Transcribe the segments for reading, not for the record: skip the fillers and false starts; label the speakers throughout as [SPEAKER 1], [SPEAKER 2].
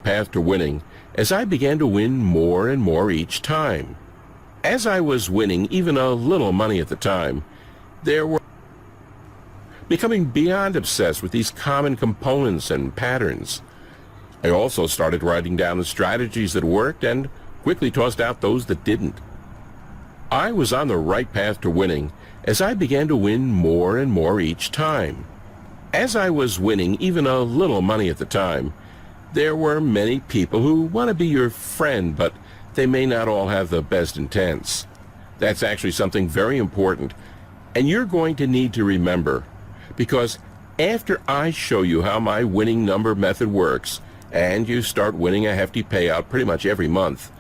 [SPEAKER 1] path to winning as I began to win more and more each time. As I was winning even a little money at the time, there were becoming beyond obsessed with these common components and patterns. I also started writing down the strategies that worked and quickly tossed out those that didn't. I was on the right path to winning as I began to win more and more each time. As I was winning even a little money at the time, there were many people who want to be your friend, but they may not all have the best intents. That's actually something very important, and you're going to need to remember, because after I show you how my winning number method works, and you start winning a hefty payout pretty much every month,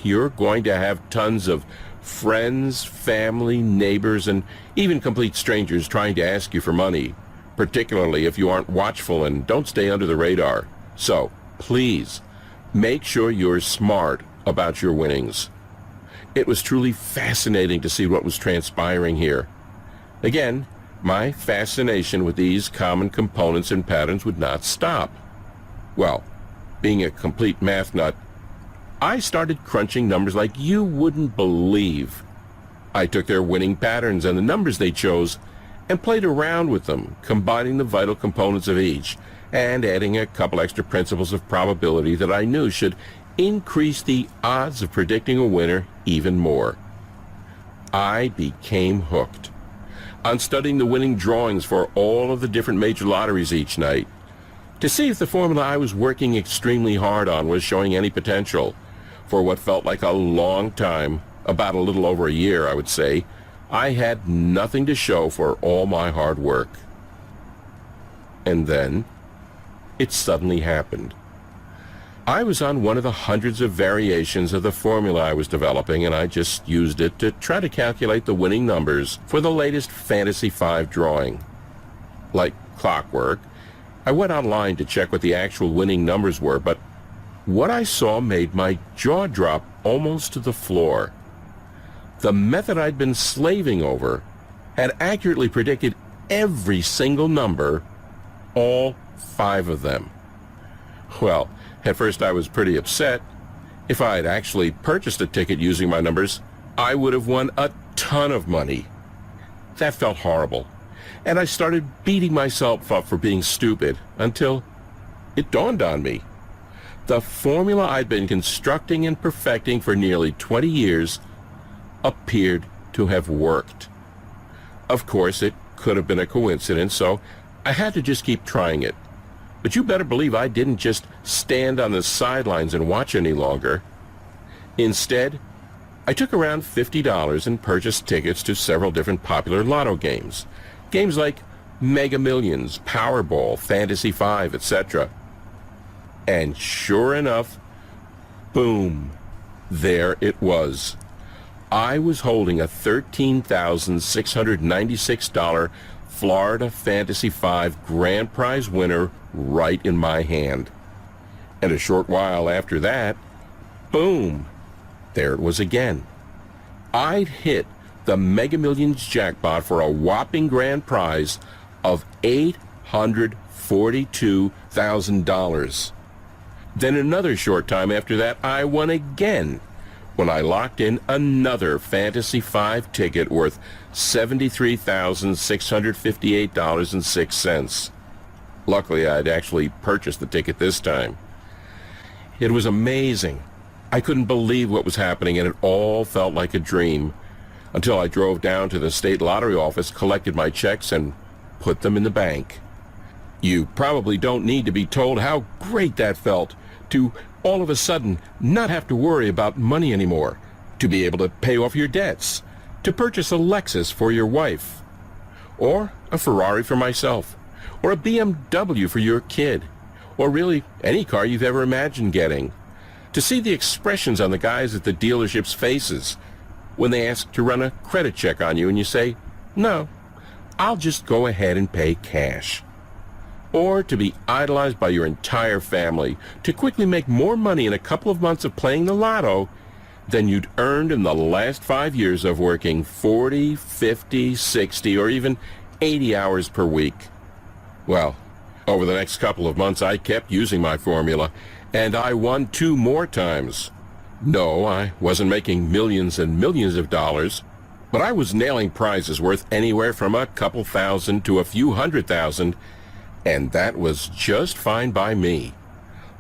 [SPEAKER 1] you're going to have tons of friends, family, neighbors, and even complete strangers trying to ask you for money, particularly if you aren't watchful and don't stay under the radar. So, please, make sure you're smart about your winnings. It was truly fascinating to see what was transpiring here. Again, my fascination with these common components and patterns would not stop. Well, being a complete math nut, I started crunching numbers like you wouldn't believe. I took their winning patterns and the numbers they chose and played around with them, combining the vital components of each and adding a couple extra principles of probability that I knew should increase the odds of predicting a winner even more. I became hooked on studying the winning drawings for all of the different major lotteries each night to see if the formula I was working extremely hard on was showing any potential. For what felt like a long time, about a little over a year, I would say, I had nothing to show for all my hard work. And then, it suddenly happened. I was on one of the hundreds of variations of the formula I was developing, and I just used it to try to calculate the winning numbers for the latest Fantasy 5 drawing. Like clockwork, I went online to check what the actual winning numbers were, but what I saw made my jaw drop almost to the floor. The method I'd been slaving over had accurately predicted every single number, all 5 of them. Well, at first I was pretty upset. If I had actually purchased a ticket using my numbers, I would have won a ton of money. That felt horrible, and I started beating myself up for being stupid until it dawned on me. The formula I'd been constructing and perfecting for nearly 20 years appeared to have worked. Of course, it could have been a coincidence, so I had to just keep trying it. But you better believe I didn't just stand on the sidelines and watch any longer. Instead, I took around $50 and purchased tickets to several different popular lotto games. Games like Mega Millions, Powerball, Fantasy 5, etc. And sure enough, boom, there it was. I was holding a $13,696 Florida Fantasy 5 grand prize winner right in my hand. And a short while after that, boom, there it was again. I'd hit the Mega Millions jackpot for a whopping grand prize of $842,000. Then another short time after that, I won again when I locked in another Fantasy 5 ticket worth $73,658.06. Luckily, I'd actually purchased the ticket this time. It was amazing. I couldn't believe what was happening, and it all felt like a dream until I drove down to the state lottery office, collected my checks, and put them in the bank. You probably don't need to be told how great that felt to all of a sudden not have to worry about money anymore, to be able to pay off your debts, to purchase a Lexus for your wife, or a Ferrari for myself, or a BMW for your kid, or really any car you've ever imagined getting. To see the expressions on the guys at the dealership's faces when they ask to run a credit check on you and you say, "No, I'll just go ahead and pay cash." Or to be idolized by your entire family, to quickly make more money in a couple of months of playing the lotto than you'd earned in the last 5 years of working 40, 50, 60, or even 80 hours per week. Well, over the next couple of months, I kept using my formula, and I won 2 more times. No, I wasn't making millions and millions of dollars, but I was nailing prizes worth anywhere from a couple thousand to a few $100,000, and that was just fine by me.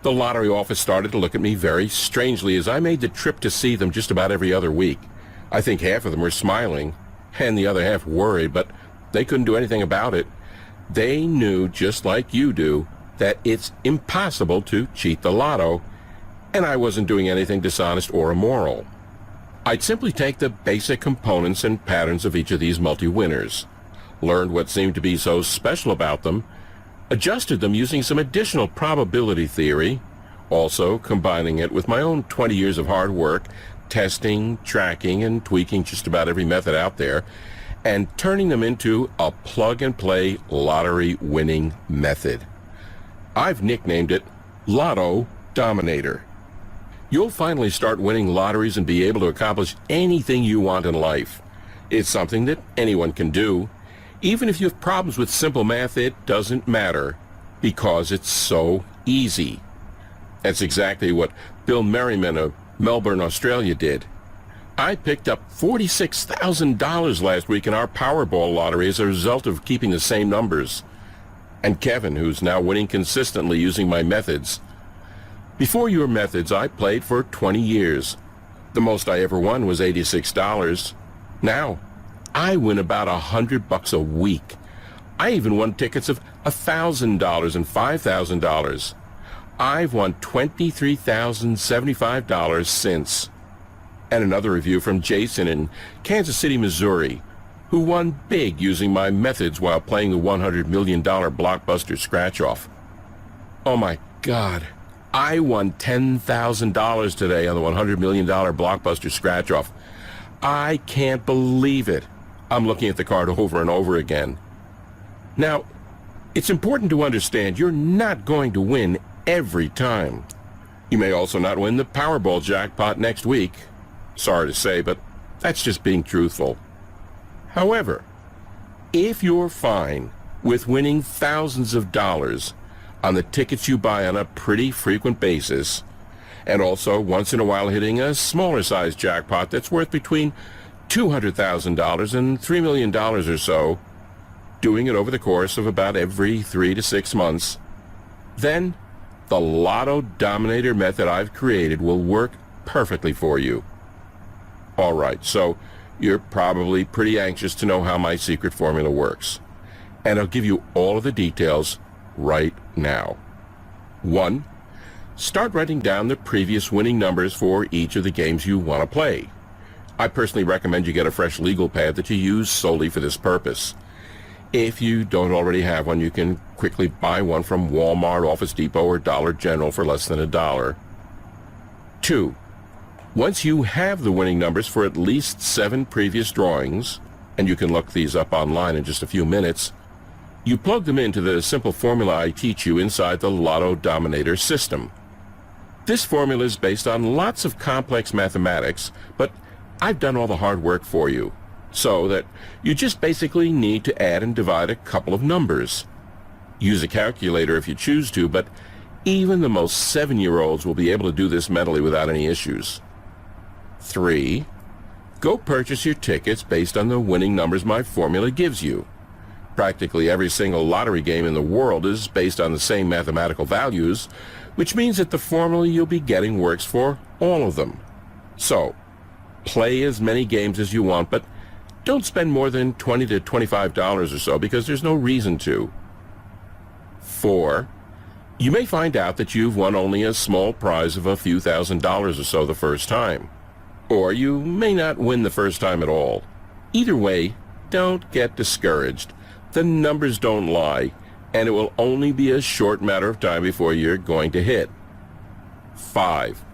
[SPEAKER 1] The lottery office started to look at me very strangely as I made the trip to see them just about every other week. I think half of them were smiling, and the other half worried, but they couldn't do anything about it. They knew, just like you do, that it's impossible to cheat the lotto, and I wasn't doing anything dishonest or immoral. I'd simply take the basic components and patterns of each of these multi-winners, learned what seemed to be so special about them, adjusted them using some additional probability theory, also combining it with my own 20 years of hard work, testing, tracking, and tweaking just about every method out there, and turning them into a plug-and-play lottery winning method. I've nicknamed it Lotto Dominator. You'll finally start winning lotteries and be able to accomplish anything you want in life. It's something that anyone can do. Even if you have problems with simple math, it doesn't matter because it's so easy. That's exactly what Bill Merriman of Melbourne, Australia did. I picked up $46,000 last week in our Powerball lottery as a result of keeping the same numbers. And Kevin, who's now winning consistently using my methods. Before your methods, I played for 20 years. The most I ever won was $86. Now, I win about $100 a week. I even won tickets of $1,000 and $5,000. I've won $23,075 since. And another review from Jason in Kansas City, Missouri, who won big using my methods while playing the $100 million blockbuster scratch-off. Oh my God, I won $10,000 today on the $100 million blockbuster scratch-off. I can't believe it. I'm looking at the card over and over again. Now, it's important to understand you're not going to win every time. You may also not win the Powerball jackpot next week. Sorry to say, but that's just being truthful. However, if you're fine with winning thousands of dollars on the tickets you buy on a pretty frequent basis, and also once in a while hitting a smaller size jackpot that's worth between $200,000 and $3 million or so, doing it over the course of about every 3 to 6 months, then the Lotto Dominator method I've created will work perfectly for you. All right, so you're probably pretty anxious to know how my secret formula works, and I'll give you all of the details right now. 1. Start writing down the previous winning numbers for each of the games you want to play. I personally recommend you get a fresh legal pad that you use solely for this purpose. If you don't already have one, you can quickly buy one from Walmart, Office Depot, or Dollar General for less than $1. 2. Once you have the winning numbers for at least 7 previous drawings, and you can look these up online in just a few minutes, you plug them into the simple formula I teach you inside the Lotto Dominator system. This formula is based on lots of complex mathematics, but I've done all the hard work for you, so that you just basically need to add and divide a couple of numbers. Use a calculator if you choose to, but even the most 7-year-olds will be able to do this mentally without any issues. 3. Go purchase your tickets based on the winning numbers my formula gives you. Practically every single lottery game in the world is based on the same mathematical values, which means that the formula you'll be getting works for all of them. So, play as many games as you want, but don't spend more than $20 to $25 or so because there's no reason to. 4. You may find out that you've won only a small prize of a few $1,000s or so the first time. Or you may not win the first time at all. Either way, don't get discouraged. The numbers don't lie, and it will only be a short matter of time before you're going to hit. 5.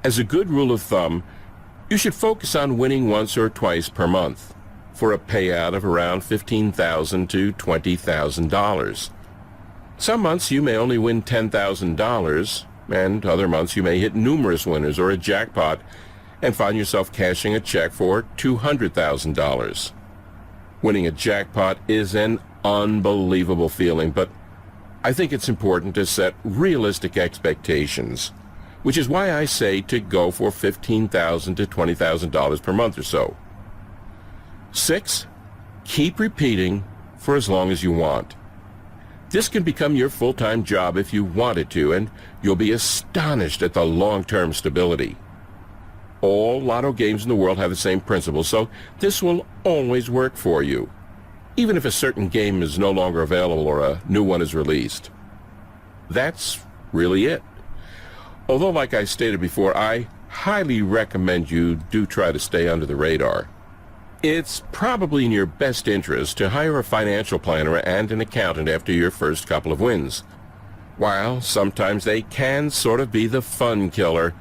[SPEAKER 1] As a good rule of thumb, you should focus on winning once or twice per month for a payout of around $15,000 to $20,000. Some months you may only win $10,000, and other months you may hit numerous winners or a jackpot and find yourself cashing a check for $200,000. Winning a jackpot is an unbelievable feeling, but I think it's important to set realistic expectations, which is why I say to go for $15,000 to $20,000 per month or so. 6, keep repeating for as long as you want. This can become your full-time job if you wanted to, and you'll be astonished at the long-term stability. All lotto games in the world have the same principle, so this will always work for you, even if a certain game is no longer available or a new one is released. That's really it. Although, like I stated before, I highly recommend you do try to stay under the radar. It's probably in your best interest to hire a financial planner and an accountant after your first couple of wins. While sometimes they can sort of be the fun killer,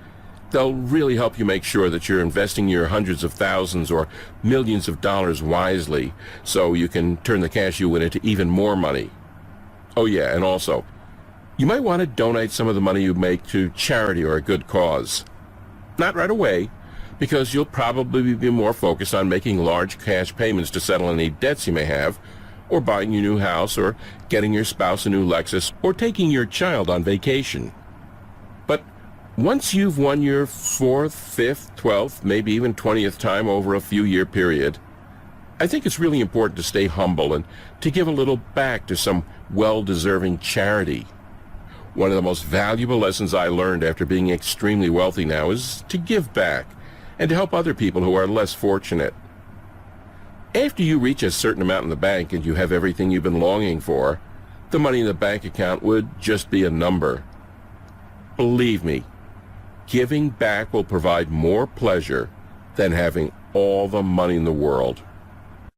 [SPEAKER 1] they'll really help you make sure that you're investing your hundreds of thousands or millions of dollars wisely so you can turn the cash you win into even more money. Oh yeah, and also, you might want to donate some of the money you make to charity or a good cause. Not right away, because you'll probably be more focused on making large cash payments to settle any debts you may have, or buying your new house, or getting your spouse a new Lexus, or taking your child on vacation. But once you've won your 4th, 5th, 12th, maybe even 20th time over a few-year period, I think it's really important to stay humble and to give a little back to some well-deserving charity. One of the most valuable lessons I learned after being extremely wealthy now is to give back and to help other people who are less fortunate. After you reach a certain amount in the bank and you have everything you've been longing for, the money in the bank account would just be a number. Believe me, giving back will provide more pleasure than having all the money in the world.